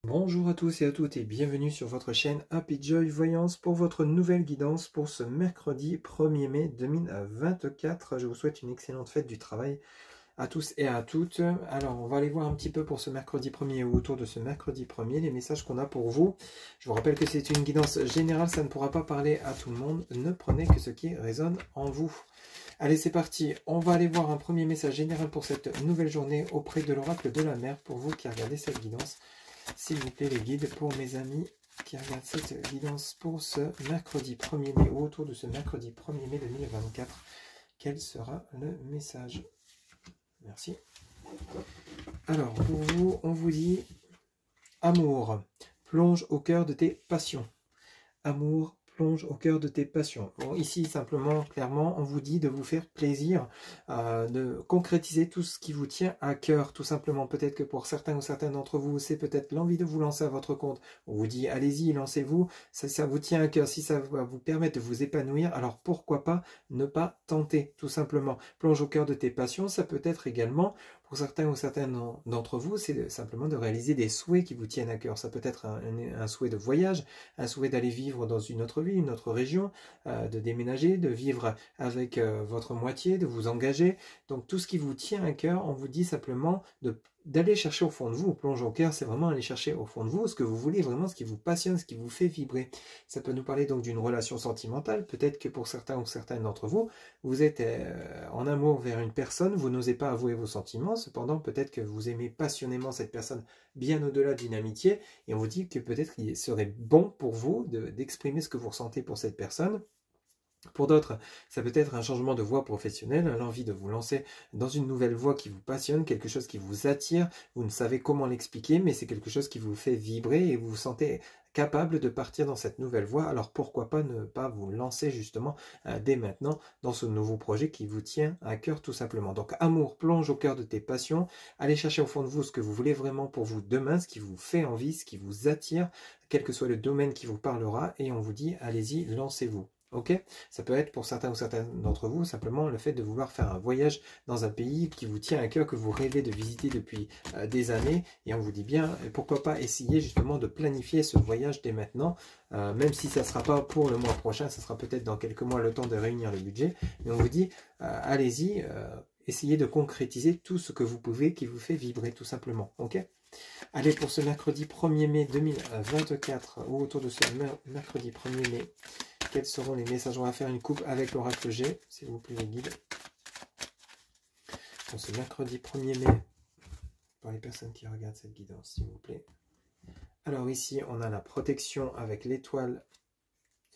Bonjour à tous et à toutes et bienvenue sur votre chaîne Happy Joy Voyance pour votre nouvelle guidance pour ce mercredi 1er mai 2024. Je vous souhaite une excellente fête du travail à tous et à toutes. Alors, on va aller voir un petit peu pour ce mercredi 1er ou autour de ce mercredi 1er les messages qu'on a pour vous. Je vous rappelle que c'est une guidance générale, ça ne pourra pas parler à tout le monde. Ne prenez que ce qui résonne en vous. Allez, c'est parti. On va aller voir un premier message général pour cette nouvelle journée auprès de l'oracle de la mer pour vous qui regardez cette guidance. S'il vous plaît, les guides pour mes amis qui regardent cette guidance pour ce mercredi 1er mai ou autour de ce mercredi 1er mai 2024. Quel sera le message? Merci. Alors, pour vous, on vous dit amour, plonge au cœur de tes passions. Amour, plonge au cœur de tes passions. Bon, ici, simplement, clairement, on vous dit de vous faire plaisir, de concrétiser tout ce qui vous tient à cœur, tout simplement. Peut-être que pour certains ou certaines d'entre vous, c'est peut-être l'envie de vous lancer à votre compte. On vous dit, allez-y, lancez-vous, ça vous tient à cœur. Si ça va vous permettre de vous épanouir, alors pourquoi pas ne pas tenter, tout simplement. Plonge au cœur de tes passions, ça peut être également, pour certains ou certaines d'entre vous, c'est simplement de réaliser des souhaits qui vous tiennent à cœur. Ça peut être un souhait de voyage, un souhait d'aller vivre dans une autre ville, une autre région, de déménager, de vivre avec votre moitié, de vous engager. Donc tout ce qui vous tient à cœur, on vous dit simplement d'aller chercher au fond de vous. Plonge au cœur, c'est vraiment aller chercher au fond de vous ce que vous voulez, vraiment ce qui vous passionne, ce qui vous fait vibrer. Ça peut nous parler donc d'une relation sentimentale. Peut-être que pour certains ou certaines d'entre vous, vous êtes en amour vers une personne, vous n'osez pas avouer vos sentiments. Cependant, peut-être que vous aimez passionnément cette personne bien au-delà d'une amitié. Et on vous dit que peut-être qu'il serait bon pour vous d'exprimer ce que vous ressentez pour cette personne. Pour d'autres, ça peut être un changement de voie professionnelle, l'envie de vous lancer dans une nouvelle voie qui vous passionne, quelque chose qui vous attire, vous ne savez comment l'expliquer, mais c'est quelque chose qui vous fait vibrer et vous vous sentez capable de partir dans cette nouvelle voie. Alors pourquoi pas ne pas vous lancer justement dès maintenant dans ce nouveau projet qui vous tient à cœur tout simplement. Donc amour, plonge au cœur de tes passions, allez chercher au fond de vous ce que vous voulez vraiment pour vous demain, ce qui vous fait envie, ce qui vous attire, quel que soit le domaine qui vous parlera, et on vous dit allez-y, lancez-vous. Ok, ça peut être pour certains ou certaines d'entre vous simplement le fait de vouloir faire un voyage dans un pays qui vous tient à cœur, que vous rêvez de visiter depuis des années, et on vous dit bien, pourquoi pas essayer justement de planifier ce voyage dès maintenant, même si ça ne sera pas pour le mois prochain, ça sera peut-être dans quelques mois le temps de réunir le budget, mais on vous dit, allez-y, essayez de concrétiser tout ce que vous pouvez qui vous fait vibrer tout simplement, ok? Allez, pour ce mercredi 1er mai 2024, ou autour de ce mercredi 1er mai, quels seront les messages? On va faire une coupe avec l'oracle G, s'il vous plaît les guides. Pour ce mercredi 1er mai, pour les personnes qui regardent cette guidance, s'il vous plaît. Alors ici, on a la protection avec l'étoile,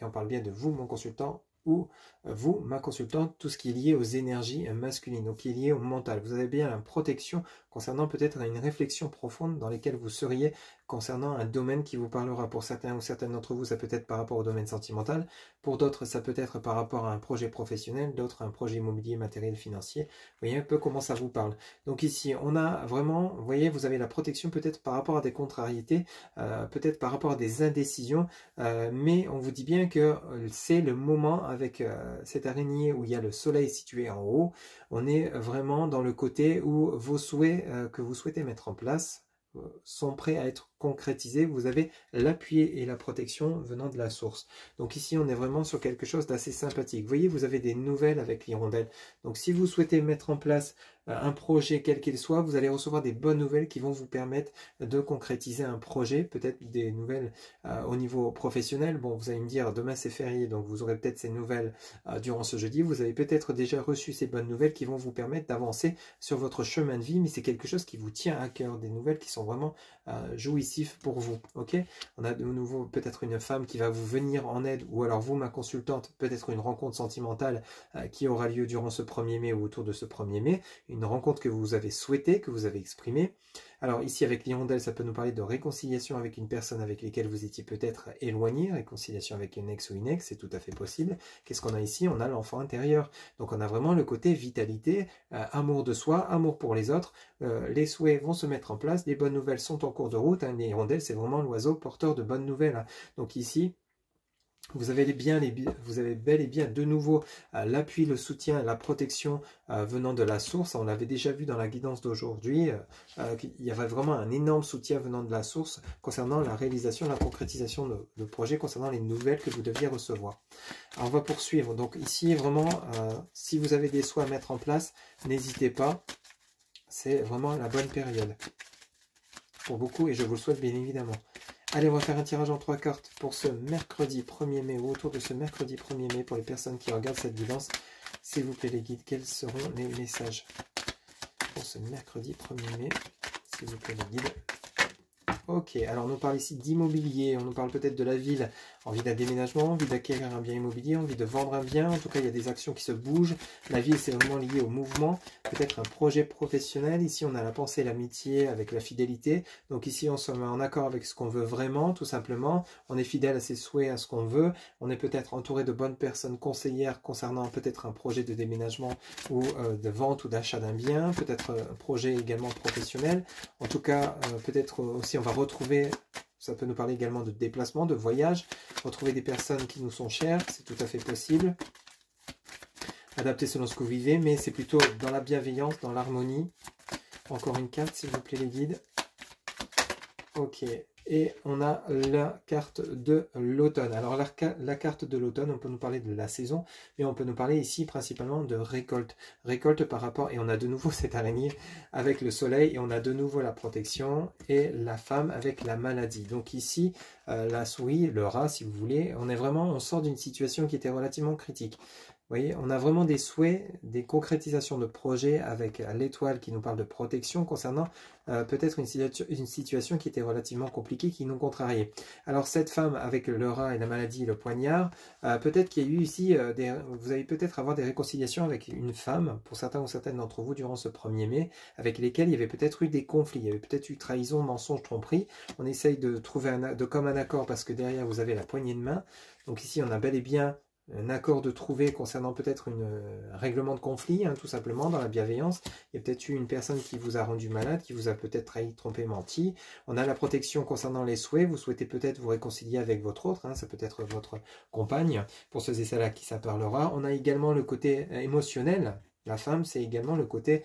et on parle bien de vous, mon consultant, ou vous, ma consultante, tout ce qui est lié aux énergies masculines, donc qui est lié au mental. Vous avez bien la protection concernant peut-être une réflexion profonde dans laquelle vous seriez concernant un domaine qui vous parlera. Pour certains ou certaines d'entre vous, ça peut être par rapport au domaine sentimental. Pour d'autres, ça peut être par rapport à un projet professionnel, d'autres un projet immobilier, matériel, financier. Vous voyez un peu comment ça vous parle. Donc ici, on a vraiment, vous voyez, vous avez la protection peut-être par rapport à des contrariétés, peut-être par rapport à des indécisions, mais on vous dit bien que c'est le moment avec cette araignée où il y a le soleil situé en haut. On est vraiment dans le côté où vos souhaits que vous souhaitez mettre en place sont prêts à être concrétisés. Vous avez l'appui et la protection venant de la source. Donc ici, on est vraiment sur quelque chose d'assez sympathique. Vous voyez, vous avez des nouvelles avec l'hirondelle. Donc si vous souhaitez mettre en place un projet quel qu'il soit, vous allez recevoir des bonnes nouvelles qui vont vous permettre de concrétiser un projet, peut-être des nouvelles au niveau professionnel. Bon, vous allez me dire, demain c'est férié, donc vous aurez peut-être ces nouvelles durant ce jeudi. Vous avez peut-être déjà reçu ces bonnes nouvelles qui vont vous permettre d'avancer sur votre chemin de vie, mais c'est quelque chose qui vous tient à cœur, des nouvelles qui sont vraiment jouissif pour vous, ok? On a de nouveau peut-être une femme qui va vous venir en aide, ou alors vous, ma consultante, peut-être une rencontre sentimentale qui aura lieu durant ce 1er mai ou autour de ce 1er mai, une rencontre que vous avez souhaitée, que vous avez exprimée. Alors ici avec l'hirondelle, ça peut nous parler de réconciliation avec une personne avec laquelle vous étiez peut-être éloigné, réconciliation avec un ex ou une ex, c'est tout à fait possible. Qu'est-ce qu'on a ici? On a l'enfant intérieur. Donc on a vraiment le côté vitalité, amour de soi, amour pour les autres. Les souhaits vont se mettre en place, les bonnes nouvelles sont en cours de route. Hein. Les hirondelles, c'est vraiment l'oiseau porteur de bonnes nouvelles. Hein. Donc ici, Vous avez bel et bien de nouveau l'appui, le soutien, la protection venant de la source. On l'avait déjà vu dans la guidance d'aujourd'hui. Il y avait vraiment un énorme soutien venant de la source concernant la réalisation, la concrétisation de projets, concernant les nouvelles que vous deviez recevoir. Alors, on va poursuivre. Donc ici, vraiment, si vous avez des souhaits à mettre en place, n'hésitez pas. C'est vraiment la bonne période pour beaucoup et je vous le souhaite bien évidemment. Allez, on va faire un tirage en 3 cartes pour ce mercredi 1er mai, ou autour de ce mercredi 1er mai, pour les personnes qui regardent cette guidance. S'il vous plaît les guides, quels seront les messages pour ce mercredi 1er mai? S'il vous plaît les guides. Ok, alors on nous parle ici d'immobilier, on nous parle peut-être de la ville, envie d'un déménagement, envie d'acquérir un bien immobilier, envie de vendre un bien, en tout cas il y a des actions qui se bougent, la ville c'est vraiment lié au mouvement, peut-être un projet professionnel, ici on a la pensée, l'amitié avec la fidélité, donc ici on se met en accord avec ce qu'on veut vraiment, tout simplement, on est fidèle à ses souhaits, à ce qu'on veut, on est peut-être entouré de bonnes personnes conseillères concernant peut-être un projet de déménagement ou de vente ou d'achat d'un bien, peut-être un projet également professionnel, en tout cas peut-être aussi on va retrouver, ça peut nous parler également de déplacement, de voyage, retrouver des personnes qui nous sont chères, c'est tout à fait possible. Adapter selon ce que vous vivez, mais c'est plutôt dans la bienveillance, dans l'harmonie. Encore une carte, s'il vous plaît les guides. Ok, et on a la carte de l'automne. Alors la carte de l'automne, on peut nous parler de la saison, mais on peut nous parler ici principalement de récolte. Récolte par rapport, et on a de nouveau cette araignée avec le soleil, et on a de nouveau la protection, et la femme avec la maladie. Donc ici, la souris, le rat si vous voulez, on sort d'une situation qui était relativement critique. Vous voyez, on a vraiment des souhaits, des concrétisations de projets avec l'étoile qui nous parle de protection concernant peut-être une situation qui était relativement compliquée, qui nous contrariait. Alors cette femme avec le rat et la maladie et le poignard, peut-être qu'il y a eu ici, vous allez peut-être avoir des réconciliations avec une femme, pour certains ou certaines d'entre vous durant ce 1er mai, avec lesquels il y avait peut-être eu des conflits, il y avait peut-être eu trahison, mensonge, tromperie. On essaye de trouver de commun accord parce que derrière vous avez la poignée de main. Donc ici on a bel et bien un accord de trouver concernant peut-être un règlement de conflit, tout simplement, dans la bienveillance. Il y a peut-être eu une personne qui vous a rendu malade, qui vous a peut-être trahi, trompé, menti. On a la protection concernant les souhaits. Vous souhaitez peut-être vous réconcilier avec votre autre, ça peut être votre compagne, pour ceux et celles à qui ça parlera. On a également le côté émotionnel. La femme, c'est également le côté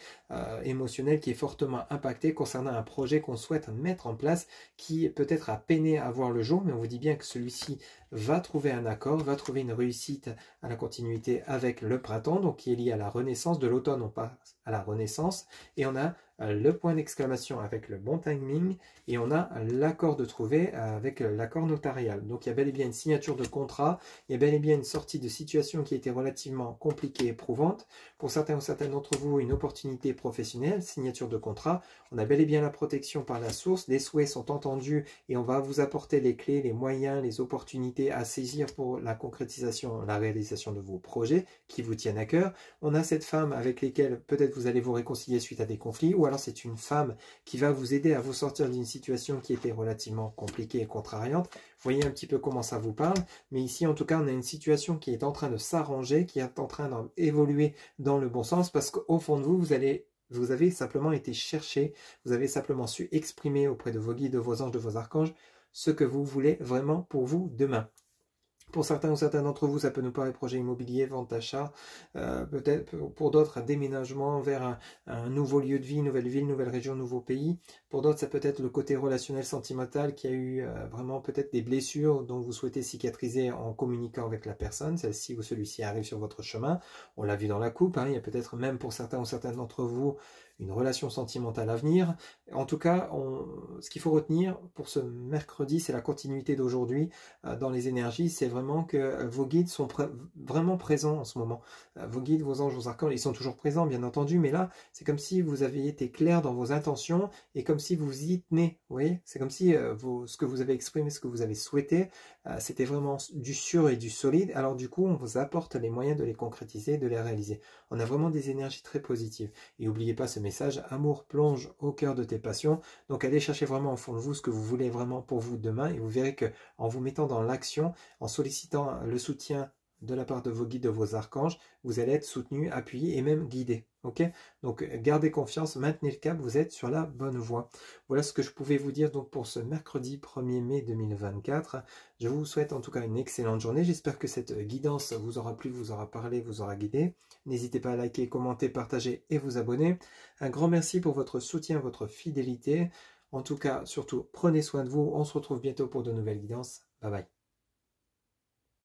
émotionnel qui est fortement impacté concernant un projet qu'on souhaite mettre en place qui peut-être a peiné à voir le jour, mais on vous dit bien que celui-ci va trouver un accord, va trouver une réussite à la continuité avec le printemps, donc qui est lié à la renaissance de l'automne, on passe à la renaissance, et on a le point d'exclamation avec le bon timing, et on a l'accord de trouver avec l'accord notarial. Donc il y a bel et bien une signature de contrat, il y a bel et bien une sortie de situation qui était relativement compliquée et éprouvante. Pour certains ou certaines d'entre vous, une opportunité professionnelle, signature de contrat, on a bel et bien la protection par la source, les souhaits sont entendus et on va vous apporter les clés, les moyens, les opportunités à saisir pour la concrétisation, la réalisation de vos projets qui vous tiennent à cœur. On a cette femme avec lesquelles peut-être vous allez vous réconcilier suite à des conflits, ou alors c'est une femme qui va vous aider à vous sortir d'une situation qui était relativement compliquée et contrariante. Vous voyez un petit peu comment ça vous parle, mais ici en tout cas on a une situation qui est en train de s'arranger, qui est en train d'évoluer dans le bon sens, parce qu'au fond de vous, vous avez simplement été chercher, vous avez simplement su exprimer auprès de vos guides, de vos anges, de vos archanges, ce que vous voulez vraiment pour vous demain. Pour certains ou certaines d'entre vous, ça peut nous parler projet immobilier, vente, achat, peut-être pour d'autres un déménagement vers un nouveau lieu de vie, nouvelle ville, nouvelle région, nouveau pays. Pour d'autres, ça peut être le côté relationnel, sentimental, qui a eu vraiment peut-être des blessures dont vous souhaitez cicatriser en communiquant avec la personne, celle-ci ou celui-ci arrive sur votre chemin. On l'a vu dans la coupe, il y a peut-être même pour certains ou certaines d'entre vous une relation sentimentale à venir. En tout cas, ce qu'il faut retenir pour ce mercredi, c'est la continuité d'aujourd'hui dans les énergies, c'est vraiment que vos guides sont vraiment présents en ce moment. Vos guides, vos anges, vos archanges, ils sont toujours présents, bien entendu, mais là, c'est comme si vous aviez été clair dans vos intentions et comme si vous y tenez. Vous voyez, c'est comme si ce que vous avez exprimé, ce que vous avez souhaité, c'était vraiment du sûr et du solide. Alors du coup, on vous apporte les moyens de les concrétiser, de les réaliser. On a vraiment des énergies très positives. Et n'oubliez pas ce message, amour plonge au cœur de tes passions. Donc allez chercher vraiment au fond de vous ce que vous voulez vraiment pour vous demain et vous verrez que en vous mettant dans l'action, en sollicitant le soutien de la part de vos guides, de vos archanges, vous allez être soutenu, appuyé et même guidé. Ok? Donc gardez confiance, maintenez le cap, vous êtes sur la bonne voie. Voilà ce que je pouvais vous dire donc pour ce mercredi 1er mai 2024. Je vous souhaite en tout cas une excellente journée. J'espère que cette guidance vous aura plu, vous aura parlé, vous aura guidé. N'hésitez pas à liker, commenter, partager et vous abonner. Un grand merci pour votre soutien, votre fidélité. En tout cas, surtout, prenez soin de vous. On se retrouve bientôt pour de nouvelles guidances. Bye bye.